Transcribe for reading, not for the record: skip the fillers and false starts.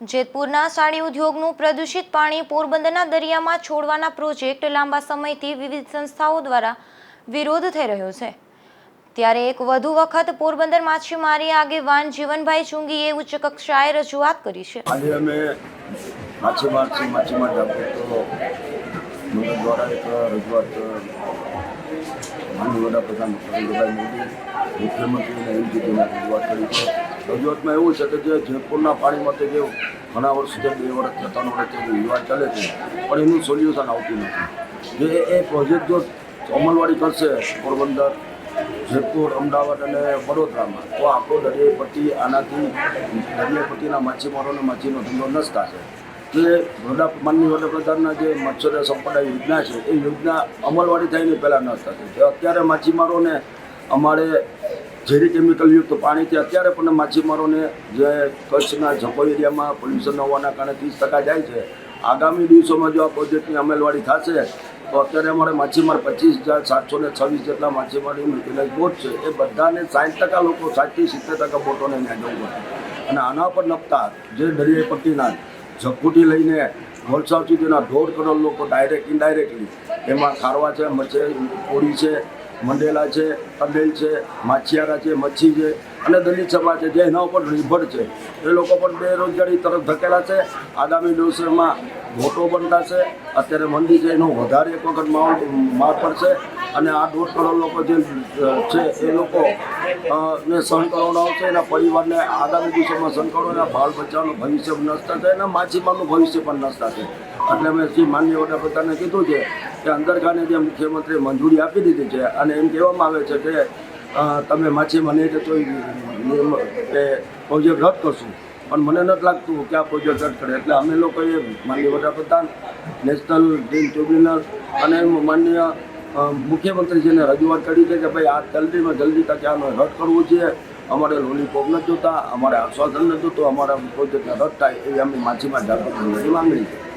જેતપુરના સાડી ઉદ્યોગનું પ્રદૂષિત પાણી પોરબંદરના દરિયામાં છોડવાના પ્રોજેક્ટ લાંબા સમયથી વિવિધ સંસ્થાઓ દ્વારા વિરોધ થઈ રહ્યો છે। ત્યારે એક વધુ વખત પોરબંદર માછીમારી આગેવાન જીવનભાઈ ચુંગીએ ઉચ્ચ કક્ષાએ રજૂઆત કરી છે। આજે અમે માછીમાર જાગૃત મંડળ દ્વારા એક રજૂઆત માનનીય વડાપ્રધાન નરેન્દ્રભાઈ મોદી મુખ્યમંત્રીને એમજીપીને રજૂઆત કરી છે। રજૂઆતમાં એવું છે કે જે જયપુરના પાણી માટે જે ઘણા વર્ષથી 2 વર્ષથી 3 વર્ષથી વિવાદ ચાલે છે પણ એનું સોલ્યુશન આવતું નથી। જે એ પ્રોજેક્ટ જો અમલવારી કરશે પોરબંદર, જેતપુર, અમદાવાદ અને વડોદરામાં તો આખો દરિયાઈ પટ્ટી આનાથી દરિયાઈ પટ્ટીના માછીમારોને માછીનો ધંધો નષ્ટ થશે। જે માનનીય વડાપ્રધાનના જે મત્સ્ય સંપદા યોજના છે એ યોજના અમલવારી થઈને પહેલાં નષ્ટ થશે। જે અત્યારે માછીમારોને અમારે ઝેરી કેમિકલયુક્ત પાણીથી અત્યારે પણ માછીમારોને જે કચ્છના જપો એરિયામાં પોલ્યુશન હોવાના કારણે 30% જાય છે। આગામી દિવસોમાં જો આ પ્રોજેક્ટની અમલવારી થશે તો અત્યારે અમારે માછીમાર 25,726 જેટલા માછીમારી યુટિલાઇઝ બોટ છે એ બધાને 60% લોકો 60 થી 70% બોટોને ત્યાં જવું પડે અને આના પર નપતા જે દરિયાઈ પટ્ટીના જખુથી લઈને વલસાડ સુધીના 1.5 કરોડ લોકો ડાયરેક્ટ ઇનડાયરેક્ટલી એમાં ખારવા છે, કોળી છે, મંડેલા છે, તબેલ છે, માછીયારા છે, મચ્છી છે અને દલિત સમાજ છે જે એના ઉપર નિર્ભર છે એ લોકો પણ બેરોજગારી તરફ ધકેલા છે। આગામી દિવસોમાં બોટો બનતા છે, અત્યારે મંદી છે એનો વધારે એક વખત માર પડશે અને આ 1.5 કરોડ લોકો જે છે એ લોકો ને સહન કરવાનો આવશે। એના પરિવારને આગામી દિવસોમાં સહન કરવાનો, એના બાળ બચ્ચાનું ભવિષ્ય નષ્ટ થશે અને માછીમારનું ભવિષ્ય પણ નષ્ટ થશે। એટલે અમે શ્રી માનનીય વડાપ્રધાનને કીધું છે કે અંદરખાને જે મુખ્યમંત્રીએ મંજૂરી આપી દીધી છે અને એમ કહેવામાં આવે છે કે તમે માછીમાર નહીં તો એ પ્રોજેક્ટ રદ કરશું, પણ મને નથી લાગતું કે આ પ્રોજેક્ટ રદ કરે। એટલે અમે લોકોએ માનનીય વડાપ્રધાન, નેશનલ ગ્રીન ટ્રિબ્યુનલ અને માનનીય મુખ્યમંત્રીજીને રજૂઆત કરી છે કે ભાઈ આ જલ્દીમાં જલ્દી તકે આનો રદ કરવું જોઈએ। અમારે લોલીપોપ નથી જોતા, અમારે આશ્વાસન નથી જોતું, અમારા પ્રોજેક્ટને રદ થાય એવી અમે માછીમાર જાગૃત મંડળની માંગણી છે।